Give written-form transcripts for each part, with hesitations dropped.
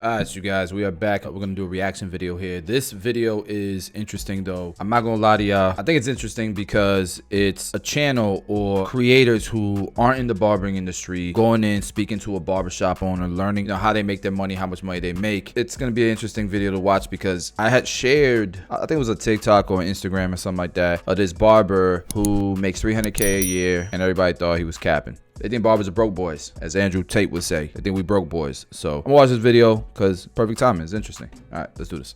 Alright, you guys, we are back. We're gonna do a reaction video here. This video is interesting though. I'm not gonna lie to y'all. I think it's interesting because it's a channel or creators who aren't in the barbering industry going in, speaking to a barbershop owner, learning how they make their money, how much money they make. It's gonna be an interesting video to watch because I had shared, I think it was a TikTok or Instagram or something like that, of this barber who makes $300K a year and everybody thought he was capping. They think barbers are broke boys, as Andrew Tate would say. They think we broke boys. So I'm gonna watch this video because perfect timing. It's interesting. All right, let's do this.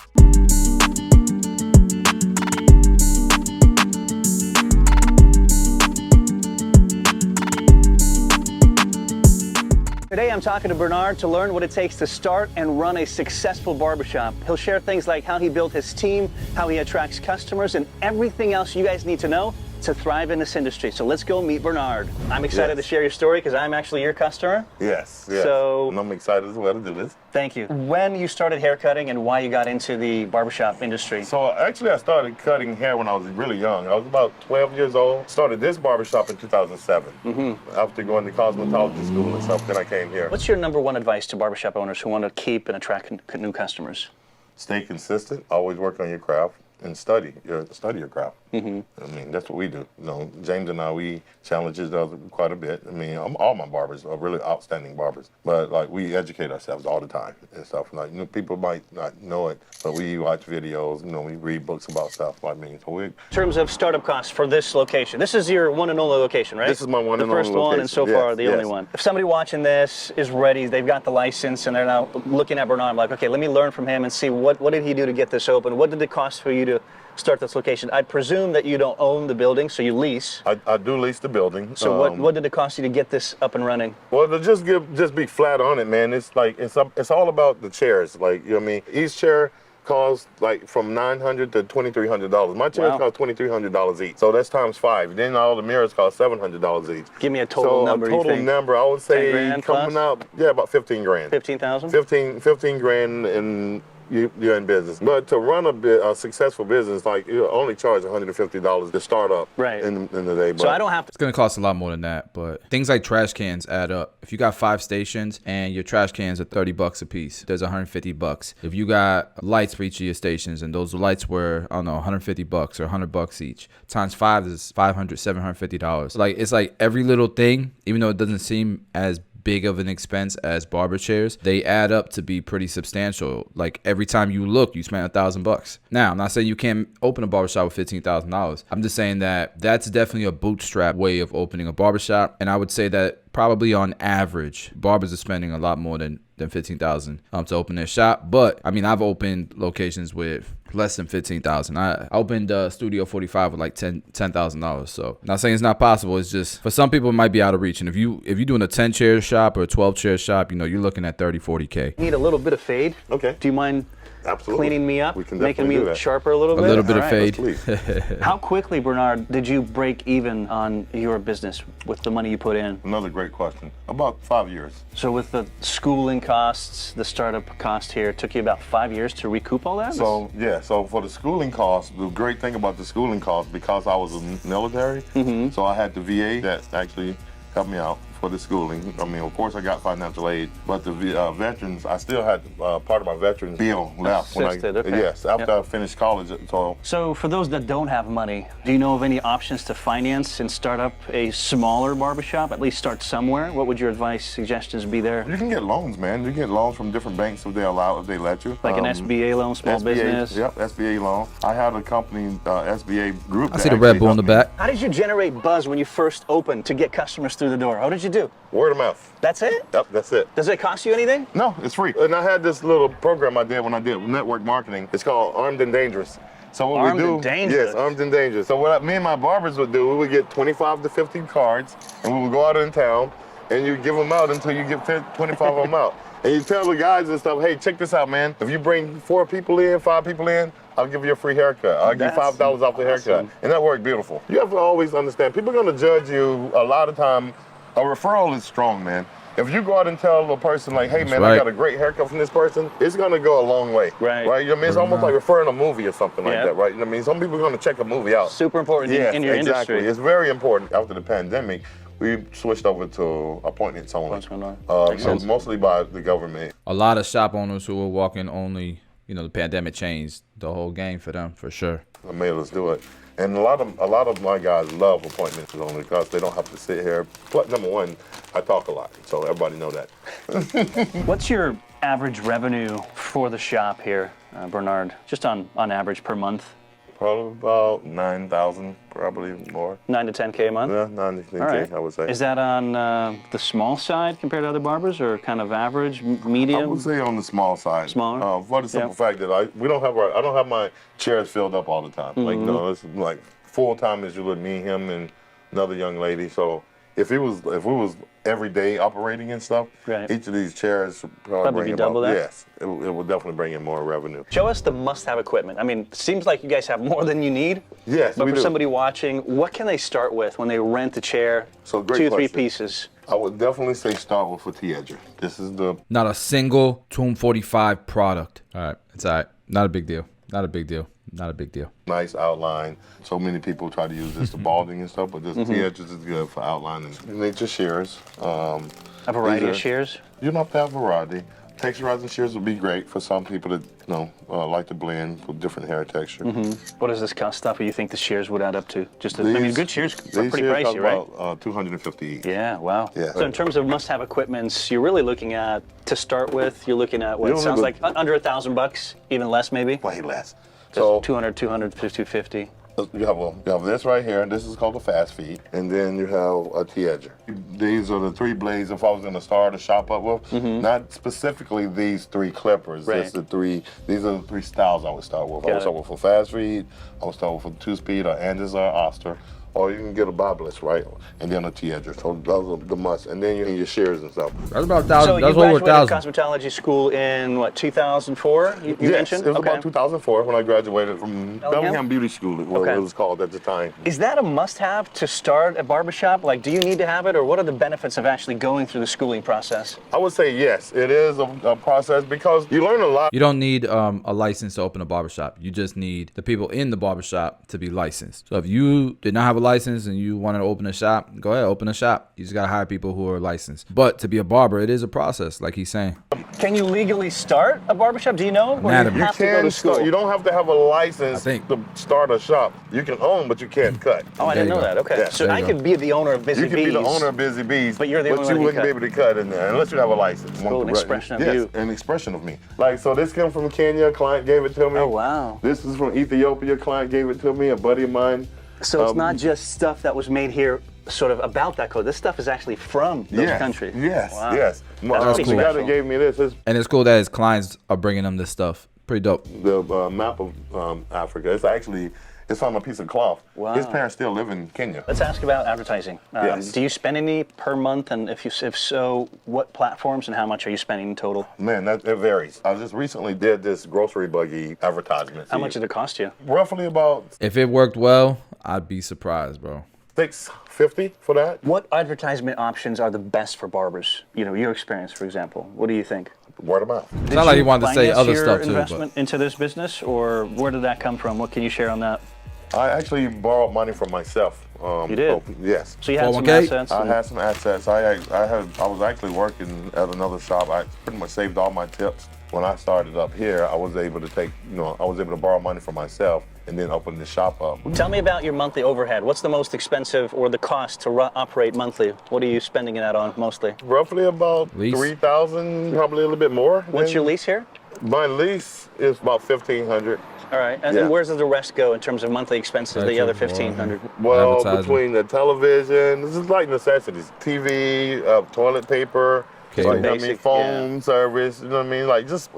Today I'm talking to Bernard to learn what it takes to start and run a successful barbershop. He'll share things like how he built his team, how he attracts customers, and everything else you guys need to know to thrive in this industry. So let's go meet Bernard. I'm excited to share your story because I'm actually your customer. Yes. So and I'm excited as well to do this. Thank you. When you started haircutting and why you got into the barbershop industry? So actually I started cutting hair when I was really young. I was about 12 years old. Started this barbershop in 2007. After going to cosmetology school and stuff, then I came here. What's your #1 advice to barbershop owners who want to keep and attract new customers? Stay consistent, always work on your craft, and study your craft. I mean, that's what we do. You know, James and I, we challenge each other quite a bit. I mean, all my barbers are really outstanding barbers, but like we educate ourselves all the time and stuff. Like, you know, people might not know it, but we watch videos. You know, we read books about stuff. I mean, so in terms of startup costs for this location, this is your one and only location, right? This is my one and only location. The first one, and so far the only one. If somebody watching this is ready, they've got the license, and they're now looking at Bernard, like, okay, let me learn from him and see what did he do to get this open? What did it cost for you to start this location? I presume that you don't own the building, so you lease. I do lease the building. So what did it cost you to get this up and running? Well, to just be flat on it, man. It's like it's all about the chairs. Like, you know what I mean? Each chair costs like from $900 to $2,300. My chairs cost $2,300 each. So that's times 5. Then all the mirrors cost $700 each. Give me a total number. A total number, I would say coming out, about 15 grand. 15,000? 15 grand, and you're in business. But to run a successful business, like, you only charge $150 to start up in the day. But so I don't have to. It's gonna cost a lot more than that, but things like trash cans add up. If you got 5 stations and your trash cans are $30 a piece, there's $150. If you got lights for each of your stations and those lights were, I don't know, $150 or $100 each, times 5 is $500, $750. Like, it's like every little thing, even though it doesn't seem as big of an expense as barber chairs, they add up to be pretty substantial. Like, every time you look, you spend $1,000. Now, I'm not saying you can't open a barbershop with $15,000. I'm just saying that that's definitely a bootstrap way of opening a barbershop, and I would say that probably on average, barbers are spending a lot more than $15,000 to open their shop. But I mean, I've opened locations with less than $15,000. I opened Studio 45 with like $10,000. So not saying it's not possible. It's just for some people it might be out of reach. And if you're doing a 10 chair shop or a 12 chair shop, you know, you're looking at 30, 40K. Need a little bit of fade. Okay. Do you mind? Absolutely. Cleaning me up, we can making me sharper a little bit? A little bit of fade. How quickly, Bernard, did you break even on your business with the money you put in? Another great question. About 5 years. So with the schooling costs, the startup cost here, it took you about 5 years to recoup all that? So, yeah, so for the schooling costs, the great thing about the schooling costs, because I was in the military, so I had the VA that actually helped me out for the schooling. I mean, of course, I got financial aid, but the veterans, I still had part of my veterans bill left. Yes, after I finished college. So for those that don't have money, do you know of any options to finance and start up a smaller barbershop, at least start somewhere? What would your advice, suggestions be there? You can get loans, man. You can get loans from different banks if they let you. Like an SBA loan, small business? Yep, SBA loan. I had a company, SBA group. I see the Red Bull in the back. How did you generate buzz when you first opened to get customers through the door? How did you do? Word of mouth. That's it? Yep, that's it. Does it cost you anything? No, it's free. And I had this little program I did when I did network marketing. It's called Armed and Dangerous. So what we do, yes, Armed and Dangerous. So what me and my barbers would do, we would get 25 to 50 cards, and we would go out in town, and you give them out until you get 25 of them out. And you tell the guys and stuff, hey, check this out, man. If you bring 4 people in, 5 people in, I'll give you a free haircut. I'll give you $5 off the haircut. And that worked beautiful. You have to always understand, people are gonna judge you a lot of time. A referral is strong, man. If you go out and tell a person like, hey man, I got a great haircut from this person, it's gonna go a long way. Right. You know what I mean? It's almost like referring a movie or something like that, right? You know what I mean? Some people are gonna check a movie out. Super important in your industry. It's very important. After the pandemic, we switched over to appointments only. So mostly by the government. A lot of shop owners who were walking only, you know, the pandemic changed the whole game for them, for sure. It made us do it. And a lot of my guys love appointments only because they don't have to sit here. But number one, I talk a lot, so everybody know that. What's your average revenue for the shop here, Bernard? Just on average per month? Probably about 9,000, probably more. 9 to 10K a month? Yeah, 9 to 10K, right. I would say. Is that on the small side compared to other barbers, or kind of average, medium? I would say on the small side. Smaller? For the simple fact that I don't have my chairs filled up all the time. Like, no, it's like full time is usually me, him, and another young lady. So if we was every day operating and stuff, right. each of these chairs would probably bring double that? Yes, it would definitely bring in more revenue. Show us the must-have equipment. I mean, it seems like you guys have more than you need. Yes, but we for do. somebody watching, what can they start with when they rent a chair? So great 2 or 3 question. pieces. I would definitely say start with a T-edger. This is the Not a single Tomb 45 product. All right, it's all right. Not a big deal. Not a big deal. Not a big deal. nice outline. So many people try to use this for balding and stuff, but this T-edges is good for outlining. You need your shears. A variety of shears? You don't have to have variety. Texturizing shears would be great for some people that like to blend with different hair texture. What does this cost stuff? Or you think the shears would add up to? I mean, good shears are pretty pricey, right? About $250 each. Yeah, wow. Yeah. So in terms of must-have equipments, you're really looking at, to start with, you're looking at what You don't sounds look- like under $1,000, even less maybe? Way less. So 200, 250. You have this right here. This is called a fast feed, and then you have a T-edger. These are the 3 blades. If I was going to start a shop up with, not specifically these 3 clippers. Right. These are the 3 styles I would start with. I would start with a fast feed. I would start with a 2-speed, or Andes or Oster. Or you can get a barbless, right? And then a T-edger. So those are the must. And then you need your shears and stuff. That's about 1,000. So That's you over graduated 1,000. cosmetology school in, what, 2004, you Yes, mentioned? it was about 2004 when I graduated from Bellingham Beauty School, is what it was called at the time. Is that a must-have to start a barbershop? Like, do you need to have it, or what are the benefits of actually going through the schooling process? I would say yes, it is a process because you learn a lot. You don't need a license to open a barbershop. You just need the people in the barbershop to be licensed. So if you did not have a license and you wanted to open a shop, go ahead, open a shop. You just got to hire people who are licensed. But to be a barber, it is a process, like he's saying. Can you legally start a barbershop? Do you know? Or Madam. you have to go to school? You don't have to have a license I think. to start a shop. You can own, but you can't cut. Oh, I didn't There know you that. go. Okay. Yeah, So there I you could be the owner of Busy You can Bees. be the owner of Busy Bees, But you're the only one you that wouldn't can be able to cut in there unless you have a license. Cool, an expression of yes, you. an expression of me. Like, so this came from Kenya, a client gave it to me. Oh, wow. This is from Ethiopia, a client gave it to me, a buddy of mine. So it's not just stuff that was made here sort of about that code. This stuff is actually from those countries. Yes, Wow. yes. That's The pretty guy special. that gave me this is And it's cool that his clients are bringing him this stuff. Pretty dope. the map of Africa. It's on a piece of cloth. Wow. His parents still live in Kenya. Let's ask about advertising. Yes. Do you spend any per month? And if so, what platforms and how much are you spending in total? Man, it varies. I just recently did this grocery buggy advertisement. How much did it cost you? Roughly about If it worked well, I'd be surprised, bro. $650 for that. What advertisement options are the best for barbers? You know, your experience, for example. What do you think? Word of mouth. It's not like he wanted to say Finance other your stuff too. investment into this business, or where did that come from? What can you share on that? I actually borrowed money from myself. You did? Yes. So you had some 401k? assets. I had some assets. I was actually working at another shop. I pretty much saved all my tips. When I started up here, I was able to borrow money from myself and then open the shop up. Tell me about your monthly overhead. What's the most expensive or the cost to operate monthly? What are you spending that on mostly? Roughly about Lease? $3,000, probably a little bit more. What's your lease here? My lease is about $1,500. All right. And Yeah. where does the rest go in terms of monthly expenses, the other $1,500? Well, Advertising. between the television, this is like necessities. TV, toilet paper, Cable. like, Basic, phone service, you know what I mean? Like just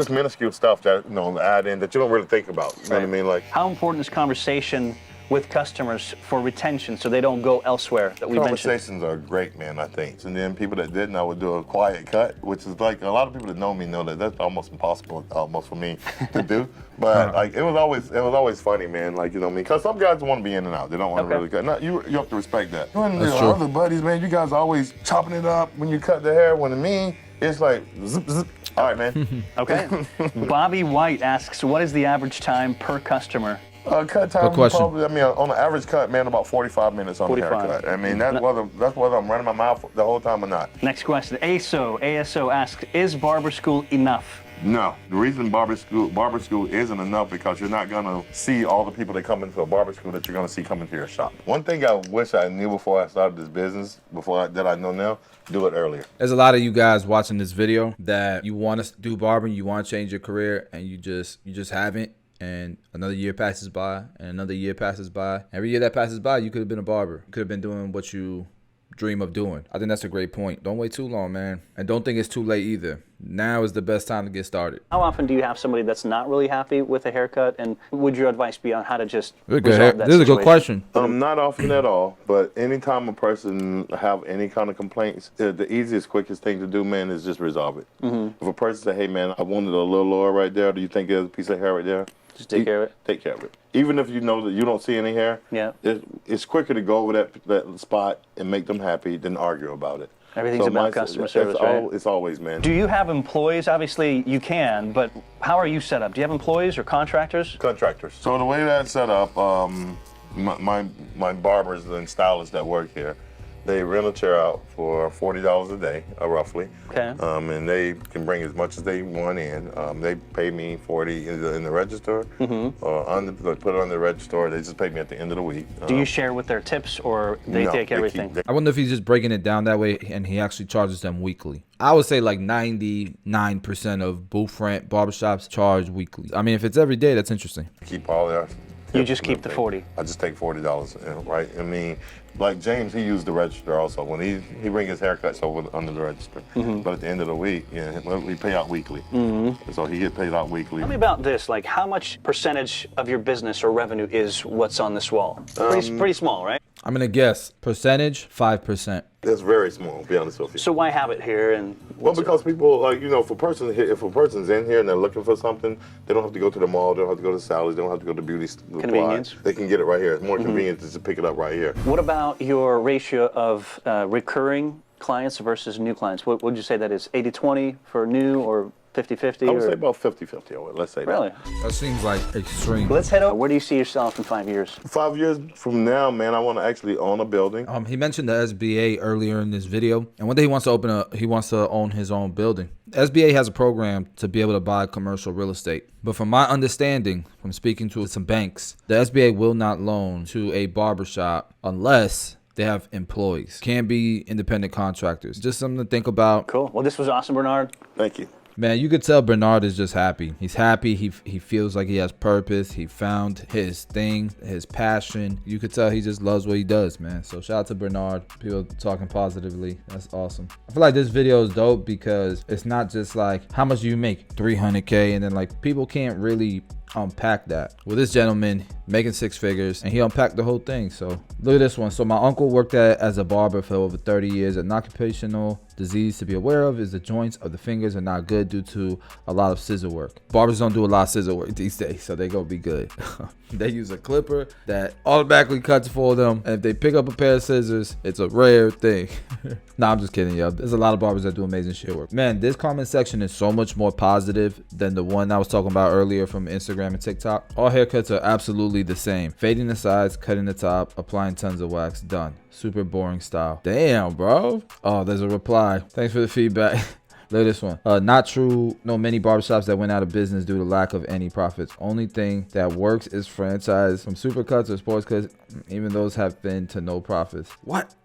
minuscule stuff that, add in that you don't really think about. You know what I mean? Like How important is conversation with customers for retention so they don't go elsewhere that we mentioned? conversations are great, man, I think. And then people that didn't, I would do a quiet cut, which is like a lot of people that know me know that that's almost impossible, almost for me to do. But like it was always funny, man. Like, you know what I mean? Because some guys want to be in and out. They don't want to really cut. No, you have to respect that. You and That's your true. other buddies, man, you guys always chopping it up when you cut the hair. When to me, it's like zip, zip. All right, man. Okay. Bobby White asks, what is the average time per customer Cut time, probably, I mean, on the average cut, man, about 45 minutes on the haircut. I mean, that's whether I'm running my mouth the whole time or not. Next question. ASO asks, is barber school enough? No, the reason barber school isn't enough because you're not gonna see all the people that come into a barber school that you're gonna see come into your shop. One thing I wish I knew before I started this business, that I know now, do it earlier. There's a lot of you guys watching this video that you want to do barbering, you want to change your career, and you just haven't. And another year passes by, and another year passes by. Every year that passes by, you could have been a barber. You could have been doing what you dream of doing. I think that's a great point. Don't wait too long, man. And don't think it's too late either. Now is the best time to get started. How often do you have somebody that's not really happy with a haircut? And would your advice be on how to just resolve that This is a good question. Not often at all, but anytime a person have any kind of complaints, the easiest, quickest thing to do, man, is just resolve it. If a person say, hey, man, I wanted a little lower right there, do you think there's a piece of hair right there? Just take care of it? Take care of it. Even if you know that you don't see any hair, it's quicker to go over that spot and make them happy than argue about it. Everything's about customer service, right? It's always, man. Do you have employees? Obviously, you can, but how are you set up? Do you have employees or contractors? Contractors. So the way that's set up, my barbers and stylists that work here, they rent a chair out for $40 a day, roughly. Okay. And they can bring as much as they want in. They pay me $40 in the register, or put it on the register. They just pay me at the end of the week. Do you share with their tips, or they take everything? I wonder if he's just breaking it down that way, and he actually charges them weekly. I would say like 99% of booth rent barbershops charge weekly. I mean, if it's every day, that's interesting. Keep all their. You just keep the 40. I just take $40, right? I mean, like James, he used the register also. When he bring his haircuts over under the register. But at the end of the week, we pay out weekly. So he get paid out weekly. Tell me about this. Like, how much percentage of your business or revenue is what's on this wall? Pretty small, right? I'm gonna guess percentage 5%. That's very small, to be honest with you. So why have it here? And well, because people, like, you know, if a person's in here and they're looking for something, they don't have to go to the mall, they don't have to go to Sally's, they don't have to go to beauty supply. Convenience. They can get it right here. It's more convenient to just pick it up right here. What about your ratio of recurring clients versus new clients? What would you say that is? 80-20 for new, or 50-50? I would say about 50-50, let's say really? That seems like extreme. Let's head over. Where do you see yourself in 5 years? 5 years from now, man, I want to actually own a building. He mentioned the SBA earlier in this video, and one day he wants to own his own building. SBA has a program to be able to buy commercial real estate. But from my understanding, from speaking to some banks, the SBA will not loan to a barbershop unless they have employees. Can't be independent contractors. Just something to think about. Cool. Well, this was awesome, Bernard. Thank you. Man, you could tell Bernard is just happy. He's happy. He feels like he has purpose. He found his thing, his passion. You could tell he just loves what he does, man. So shout out to Bernard. People talking positively. That's awesome. I feel like this video is dope because it's not just like, how much do you make? 300K. And then like people can't really unpack that. Well, this gentleman making 6 figures, and he unpacked the whole thing. So look at this one. So my uncle worked as a barber for over 30 years. An occupational disease to be aware of is the joints of the fingers are not good due to a lot of scissor work. Barbers don't do a lot of scissor work these days, so they gonna be good. They use a clipper that automatically cuts for them, and if they pick up a pair of scissors, it's a rare thing. Nah, I'm just kidding, yo. There's a lot of barbers that do amazing shit work. Man, this comment section is so much more positive than the one I was talking about earlier from Instagram and TikTok. All haircuts are absolutely the same. Fading the sides, cutting the top, applying tons of wax, done. Super boring style. Damn, bro. Oh, there's a reply. Thanks for the feedback. Look at this one. Not true. No, many barbershops that went out of business due to lack of any profits. Only thing that works is franchise. From supercuts or sports cuts, even those have been to no profits. What?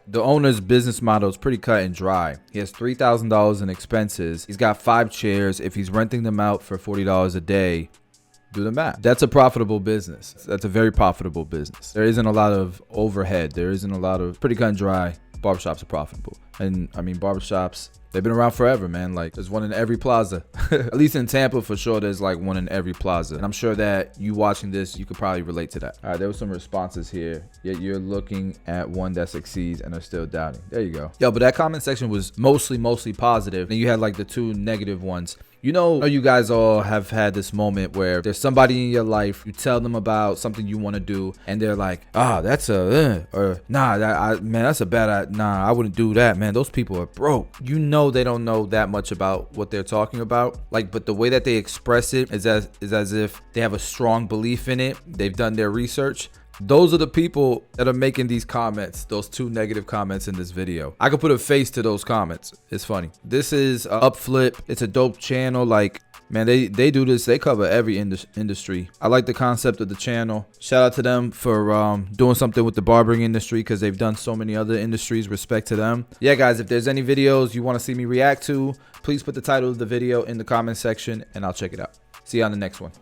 The owner's business model is pretty cut and dry. He has $3,000 in expenses. He's got 5 chairs. If he's renting them out for $40 a day, do the math. That's a profitable business. That's a very profitable business. There isn't a lot of overhead. There isn't a lot of pretty cut and dry. Barbershops are profitable. And I mean, barbershops, they've been around forever, man. Like, there's one in every plaza. At least in Tampa, for sure, there's like one in every plaza. And I'm sure that you watching this, you could probably relate to that. All right, there were some responses here. Yet you're looking at one that succeeds and are still doubting. There you go. Yo, but that comment section was mostly positive. And you had like the 2 negative ones. You know, you guys all have had this moment where there's somebody in your life, you tell them about something you want to do, and they're like, that's or nah, man, that's a bad, nah, I wouldn't do that, man. Those people are broke. You know, they don't know that much about what they're talking about. Like, but the way that they express it is as if they have a strong belief in it. They've done their research. Those are the people that are making these comments, those 2 negative comments in this video. I could put a face to those comments. It's funny. This is Upflip. It's a dope channel. Like, man, they do this. They cover every industry. I like the concept of the channel. Shout out to them for doing something with the barbering industry, because they've done so many other industries. Respect to them. Yeah, guys, if there's any videos you want to see me react to, please put the title of the video in the comment section and I'll check it out. See you on the next one.